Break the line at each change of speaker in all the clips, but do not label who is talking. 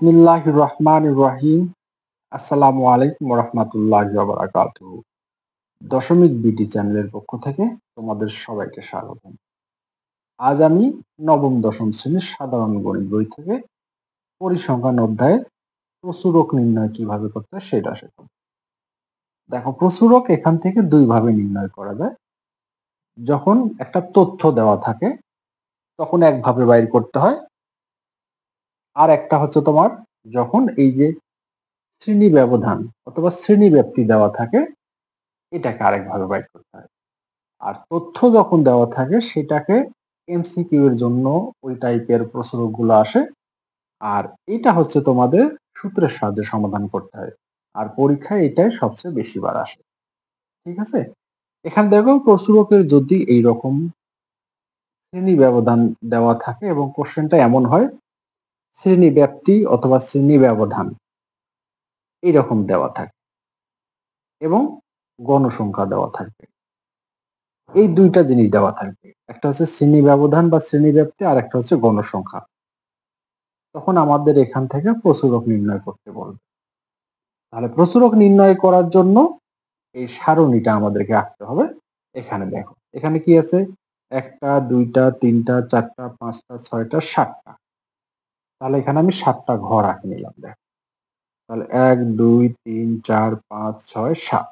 বিসমিল্লাহির রহমানির রহিম। আসসালামু আলাইকুম ওয়া রাহমাতুল্লাহি ওয়া বারাকাতুহু। দশমিক বিডি চ্যানেলের পক্ষ থেকে তোমাদের সবাইকে স্বাগতম। আজ আমি নবম দশম শ্রেণীর সাধারণ গণিত বই থেকে পরিসংখ্যান অধ্যায়ে প্রচুরক নির্ণয় কিভাবে করতে হয় সেটা শেখাবো। দেখো, প্রচুরক এখান থেকে দুই ভাবে নির্ণয় করা যায়। যখন একটা তথ্য দেওয়া থাকে তখন একভাবে বাইর করতে হয়, আর একটা হচ্ছে তোমার যখন এই যে শ্রেণী ব্যবধান অথবা শ্রেণী ব্যাপ্তি দেওয়া থাকে এটাকে আরেকভাবে বাইর করতে হয়। আর তথ্য যখন দেওয়া থাকে সেটাকে এমসিকিউ এর জন্য ওই টাইপের প্রশ্নগুলো গুলো আসে, আর এটা হচ্ছে তোমাদের সূত্রের সাহায্যে সমাধান করতে হয়। আর পরীক্ষায় এটাই সবচেয়ে বেশি বার আসে। ঠিক আছে, এখানে দেখো প্রশ্নকের যদি এইরকম শ্রেণী ব্যবধান দেওয়া থাকে এবং কোশ্চেনটা এমন হয় শ্রেণী ব্যাপ্তি অথবা শ্রেণী ব্যবধান এইরকম দেওয়া থাকে এবং গণসংখ্যা দেওয়া থাকবে, এই দুইটা জিনিস দেওয়া থাকবে, একটা হচ্ছে শ্রেণী ব্যবধান বা শ্রেণী ব্যাপ্তি আর একটা হচ্ছে গণসংখ্যা। তখন আমাদের এখান থেকে প্রচুরক নির্ণয় করতে বলবে। তাহলে প্রচুরক নির্ণয় করার জন্য এই সারণীটা আমাদেরকে আঁকতে হবে। এখানে দেখো, এখানে কি আছে, একটা দুইটা তিনটা চারটা পাঁচটা ছয়টা সাতটা। তাহলে এখানে আমি সাতটা ঘর আঁকে নিলাম। দেখো, তাহলে 1 2 3 4 5 6 7।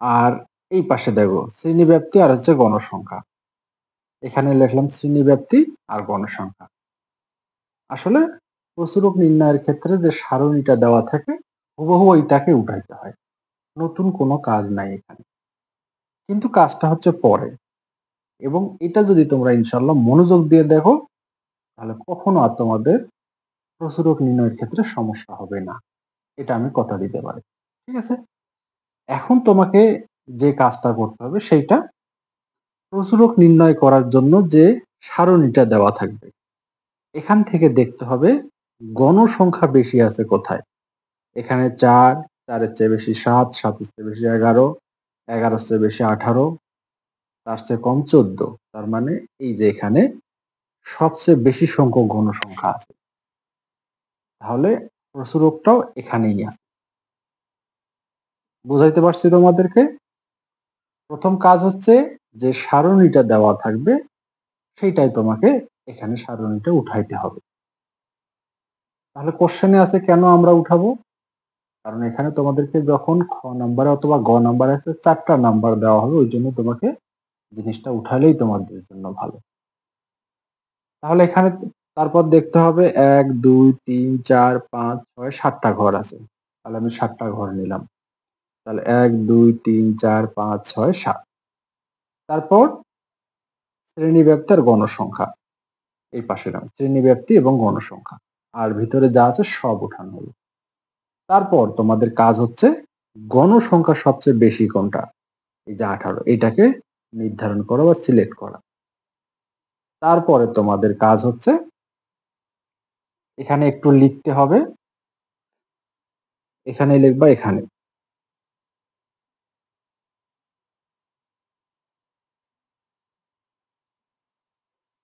আর এই পাশে দেখো শ্রেণী ব্যাপ্তি আর হচ্ছে গণসংখ্যা। এখানে লিখলাম শ্রেণী ব্যাপ্তি আর গণসংখ্যা। আসলে প্রচুরক নির্ণয়ের ক্ষেত্রে যে সারণীটা দেওয়া থাকে হুবহু ওইটাকে উঠাইতে হয়, নতুন কোনো কাজ নাই এখানে, কিন্তু কাজটা হচ্ছে পরে। এবং এটা যদি তোমরা ইনশাল্লাহ মনোযোগ দিয়ে দেখো তাহলে কখনো আর তোমাদের প্রচুরক নির্ণয়ের ক্ষেত্রে সমস্যা হবে না, এটা আমি কথা দিতে পারি। ঠিক আছে, এখন তোমাকে যে কাজটা করতে হবে সেইটা, প্রচুরক নির্ণয় করার জন্য যে সারণীটা দেওয়া থাকবে এখান থেকে দেখতে হবে গণসংখ্যা বেশি আছে কোথায়। এখানে 4, 4-এর চেয়ে বেশি 7, 7-এর চেয়ে বেশি 11, 11-এর চেয়ে বেশি 18, তার চেয়ে কম 14। তার মানে এই যে এখানে সবচেয়ে বেশি সংখ্যক গণসংখ্যা আছে। তাহলে প্রচুরকটাও এখানেই আছে। বুঝাইতে পারছি তোমাদেরকে? প্রথম কাজ হচ্ছে যে সারণীটা দেওয়া থাকবে সেইটাই তোমাকে এখানে সারণীটা উঠাইতে হবে। তাহলে কোশ্চেনে আছে কেন আমরা উঠাবো? কারণ এখানে তোমাদেরকে যখন খ নাম্বারে অথবা গ নাম্বারে আছে 4টা নাম্বার দেওয়া হবে, ওই জন্য তোমাকে জিনিসটা উঠালেই তোমাদের জন্য ভালো। তাহলে এখানে তারপর দেখতে হবে 1 2 3 4 5 6 7টা ঘর আছে। তাহলে আমি 7টা ঘর নিলাম। তাহলে 1 2 3 4 5 6 7। তারপর শ্রেণীব্যাপ্তি আর গণসংখ্যা এই পাশে নাম শ্রেণীব্যাপ্তি এবং গণসংখ্যা। আর ভিতরে যা আছে সব উঠানো হলো। তারপর তোমাদের কাজ হচ্ছে গণসংখ্যা সবচেয়ে বেশি কোনটা, এই যে 18, এটাকে নির্ধারণ করা বা সিলেক্ট করা। তারপরে তোমাদের কাজ হচ্ছে এখানে একটু লিখতে হবে, এখানে লিখবা এখানে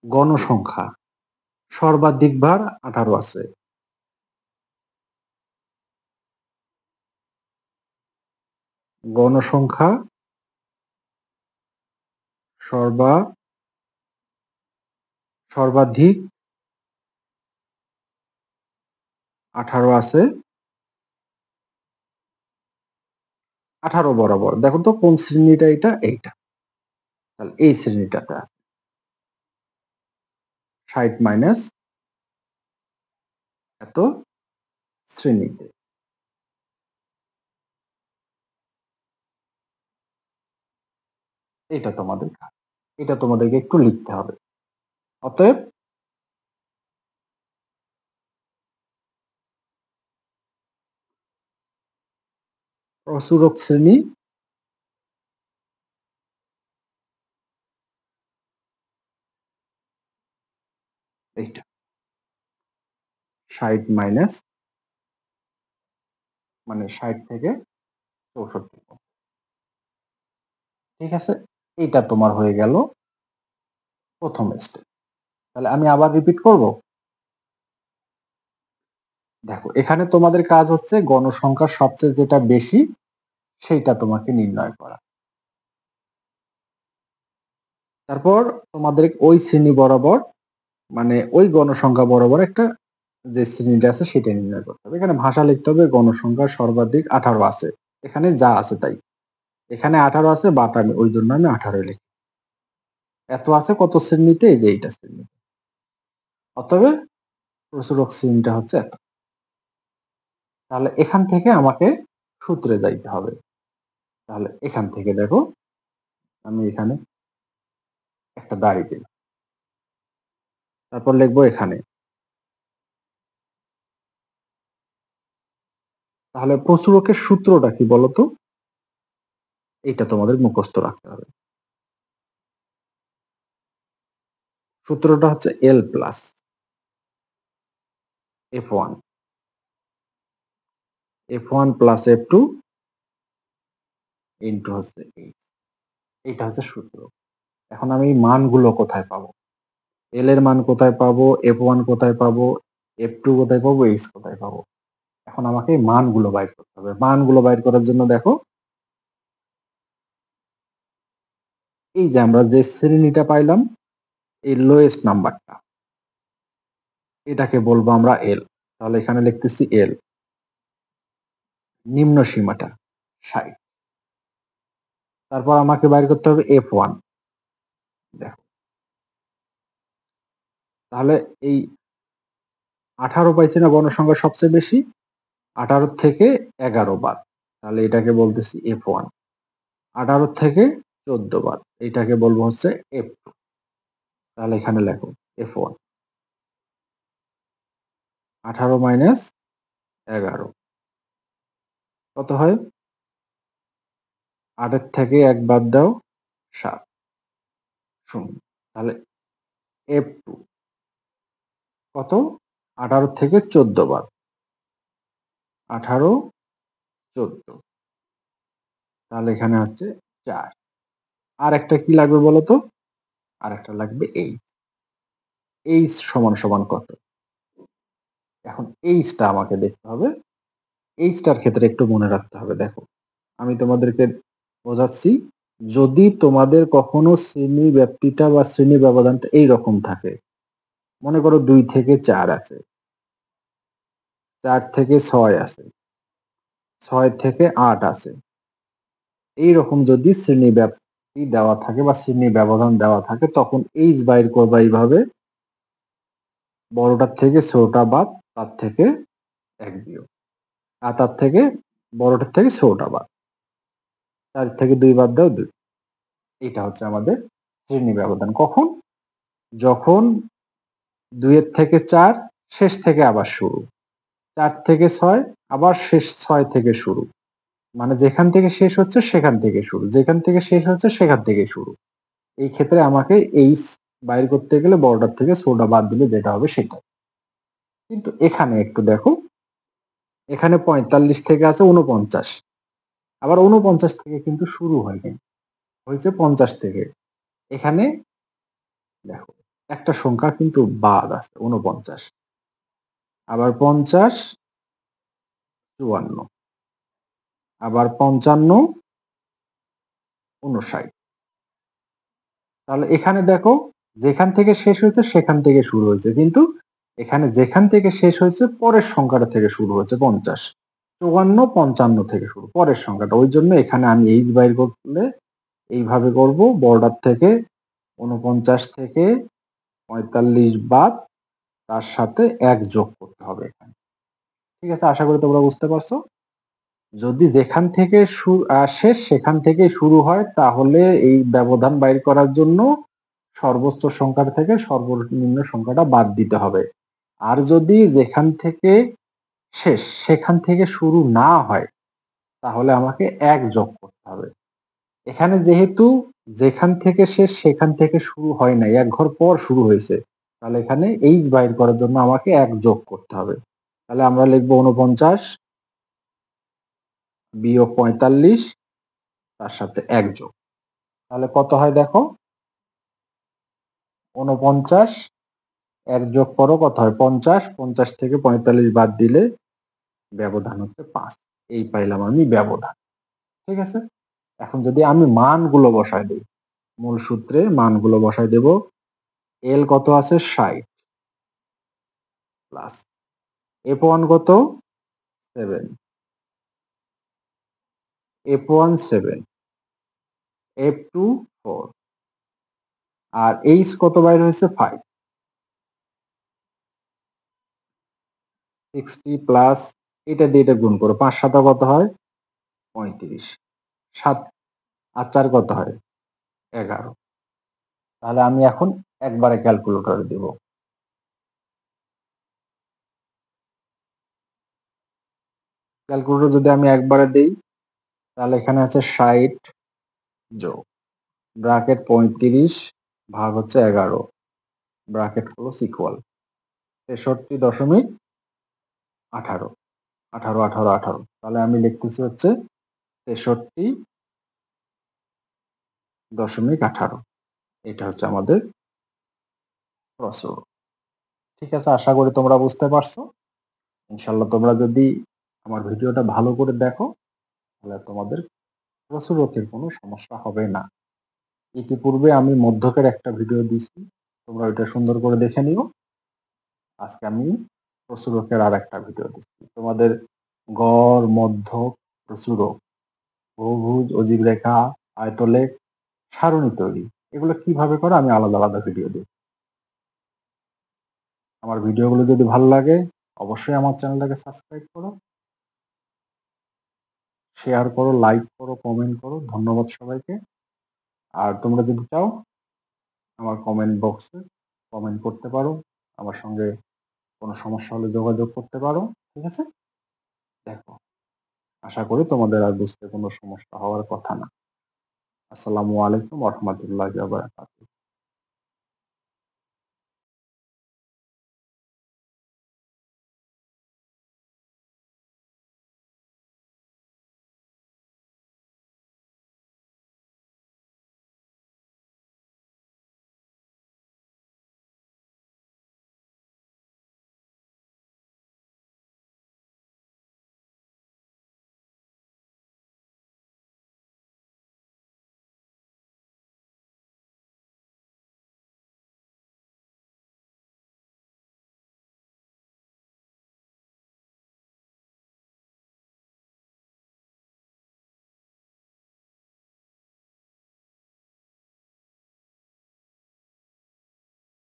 গণসংখ্যা সর্বাধিক বার 18 আছে। গণসংখ্যা সর্বাধিক 18 আছে। 18 বরাবর দেখো তো কোন শ্রেণীটা, এটা এইটা, তাহলে এই শ্রেণীটাতে আছে 60 মাইনাস এত শ্রেণীতে। এটা তোমাদের কাজ, এটা তোমাদেরকে একটু লিখতে হবে। অতএব প্রচুরক শ্রেণী এইটা 60 মাইনাস মানে 60 থেকে 64। ঠিক আছে, এইটা তোমার হয়ে গেল প্রথম স্টেপ। তাহলে আমি আবার রিপিট করব। দেখো এখানে তোমাদের কাজ হচ্ছে গণসংখ্যা সবচেয়ে যেটা বেশি সেইটা তোমাকে নির্ণয় করা। তারপর তোমাদের ওই শ্রেণী বরাবর মানে ওই গণসংখ্যা বরাবর একটা যে শ্রেণীটা আছে সেটা নির্ণয় করতে হবে। এখানে ভাষা লিখতে হবে গণসংখ্যা সর্বাধিক 18 আছে, এখানে যা আছে তাই। এখানে 18 আছে বাট আমি ওই জন্য আমি 18 লিখি। এত আছে কত শ্রেণীতে, এই যে এইটা শ্রেণীতে। অতএব প্রচুরক শ্রেণীটা হচ্ছে এত। তাহলে এখান থেকে আমাকে সূত্রে যাইতে হবে। তাহলে এখান থেকে দেখো আমি এখানে একটা দাড়ি দিলাম, তারপর লিখবো এখানে। তাহলে প্রচুরকের সূত্রটা কি বলতো, এটা তোমাদের মুখস্থ রাখতে হবে। সূত্রটা হচ্ছে L plus F1 F1 plus F2 into হচ্ছে এইচ। এটা হচ্ছে সূত্র। এখন আমি মানগুলো কোথায় পাবো, এল এর মান কোথায় পাবো, F1 কোথায় পাবো, F2 কোথায় পাবো, এইচ কোথায় পাবো। এখন আমাকে এই মানগুলো বাইর করতে হবে। মানগুলো বাইর করার জন্য দেখো এই যে আমরা যে শ্রেণীটা পাইলাম এই লোয়েস্ট নাম্বারটা, এটাকে বলবো আমরা এল। তাহলে এখানে লিখতেছি এল, নিম্ন সীমাটা 60। তারপর আমাকে বাইর করতে হবে F1। দেখো তাহলে এই 18 পাইছি না গণসংখ্যা সবচেয়ে বেশি, 18 থেকে 11 বাদ, তাহলে এটাকে বলতেছি F1। 18 থেকে 14 বাদ, এটাকে বলবো হচ্ছে F2। তাহলে এখানে লেখো F1। 18 মাইনাস 11 কত হয়, 8 থেকে 1 বাদ দাও 7, শূন্য। তাহলে F2 কত, 18 থেকে 14 বাদ, 18 14, তাহলে এখানে হচ্ছে 4। আর একটা কি লাগবে বলতো, আর একটা লাগবে এইচ। এইচ সমান সমান কত, এখন এইচটা আমাকে দেখতে হবে। এইচটার ক্ষেত্রে একটু মনে রাখতে হবে। দেখো আমি তোমাদেরকে বোঝাচ্ছি, যদি তোমাদের কখনো শ্রেণী ব্যাপ্তিটা বা শ্রেণী ব্যবধানটা এইরকম থাকে, মনে করো 2 থেকে 4 আছে, 4 থেকে 6 আছে, 6 থেকে 8 আছে, এইরকম যদি শ্রেণী ব্যাপ্তি দেওয়া থাকে বা শ্রেণী ব্যবধান দেওয়া থাকে, তখন এইচ বাইর করবা এইভাবে, বড়টার থেকে ছোটটা বাদ, তার থেকে 1 বিয়োগ, আর তার থেকে বড়টার থেকে ছোটটা বাদ, 4 থেকে 2 বাদ দাও 2। এটা হচ্ছে আমাদের শ্রেণী ব্যবধান। কখন, যখন 2 এর থেকে 4 শেষ থেকে আবার শুরু, 4 থেকে 6 আবার শেষ 6 থেকে শুরু, মানে যেখান থেকে শেষ হচ্ছে সেখান থেকে শুরু, যেখান থেকে শেষ হচ্ছে সেখান থেকে শুরু। এই ক্ষেত্রে আমাকে এইচ বাইর করতে গেলে বড়টার থেকে ছোটটা বাদ দিলে যেটা হবে সেটা। কিন্তু এখানে একটু দেখো, এখানে 45 থেকে আছে 49, আবার 49 থেকে কিন্তু শুরু হয়নি, হয়েছে 50 থেকে। এখানে দেখো একটা সংখ্যা কিন্তু বাদ আছে 49, আবার 50 54, আবার 55 59। তাহলে এখানে দেখো যেখান থেকে শেষ হয়েছে সেখান থেকে শুরু হয়েছে, কিন্তু এখানে যেখান থেকে শেষ হয়েছে পরের সংখ্যাটা থেকে শুরু হয়েছে 50, 54 55 থেকে শুরু পরের সংখ্যাটা। ওই জন্য এখানে আমি এইচ বাইর করলে এইভাবে করব, বর্ডার থেকে 49 থেকে 45 বাদ, তার সাথে 1 যোগ করতে হবে এখানে। ঠিক আছে, আশা করি তোমরা বুঝতে পারছো। যদি যেখান থেকে শেষ সেখান থেকে শুরু হয়, তাহলে এই ব্যবধান বাইর করার জন্য সর্বোচ্চ সংখ্যার থেকে সর্বনিম্ন সংখ্যাটা বাদ দিতে হবে। আর যদি যেখান থেকে শেষ সেখান থেকে শুরু না হয়, তাহলে আমাকে 1 যোগ করতে হবে। এখানে যেহেতু যেখান থেকে শেষ সেখান থেকে শুরু হয় নাই, 1 ঘর পর শুরু হয়েছে, তাহলে এখানে এইচ বাইর করার জন্য আমাকে 1 যোগ করতে হবে। তাহলে আমরা লিখবো 49 বিয়োগ 45, তার সাথে 1 যোগ, তাহলে কত হয় দেখো, 49 1 যোগ করো কত হয় 50, 50 থেকে 45 বাদ দিলে ব্যবধান হচ্ছে 5। এই পাইলাম আমি ব্যবধান। ঠিক আছে? এখন যদি আমি মানগুলো বসায় দেই, মূল সূত্রে মানগুলো বসায় দেব। L কত আছে 60 প্লাস F1 কত 7, F1 7, F2 4 আর H কত বাইর হয়েছে 5। 60 প্লাস এটা দিয়ে এটা গুণ করো, 5 7 কত হয় 35, 7 আর 4 কত হয় 11। তাহলে আমি এখন একবারে ক্যালকুলেটরে দেব। ক্যালকুলেটর যদি আমি একবারে দেই তাহলে এখানে আছে 60 যোগ ব্র্যাকেট 35 ভাগ হচ্ছে 11 ব্র্যাকেট ক্লোজ ইকুয়াল 63.18 18 18 18। তাহলে আমি লিখতেছি হচ্ছে 63.18। এটা হচ্ছে আমাদের প্রশ্ন। ঠিক আছে, আশা করি তোমরা বুঝতে পারছো। ইনশাল্লাহ তোমরা যদি আমার ভিডিওটা ভালো করে দেখো তাহলে তোমাদের প্রচুরকের কোনো সমস্যা হবে না। ইতিপূর্বে আমি মধ্যকের একটা ভিডিও দিছি, তোমরা ওইটা সুন্দর করে দেখে নিও। আজকে আমি প্রচুরকের আর একটা ভিডিও দিচ্ছি তোমাদের। গড়, মধ্যক, প্রচুরক, বহুভুজ, অজীব রেখা, আয়তলেখ, সারণী তৈরি, এগুলো কিভাবে করে আমি আলাদা আলাদা ভিডিও দিই। আমার ভিডিওগুলো যদি ভালো লাগে অবশ্যই আমার চ্যানেলটাকে সাবস্ক্রাইব করো, শেয়ার করো, লাইক করো, কমেন্ট করো। ধন্যবাদ সবাইকে। আর তোমরা যদি চাও আমার কমেন্ট বক্সে কমেন্ট করতে পারো, আমার সঙ্গে কোনো সমস্যা হলে যোগাযোগ করতে পারো। ঠিক আছে, দেখো, আশা করি তোমাদের আর বুঝতে কোনো সমস্যা হওয়ার কথা না। আসসালামু আলাইকুম ওয়া রাহমাতুল্লাহি ওয়া বারাকাতুহু।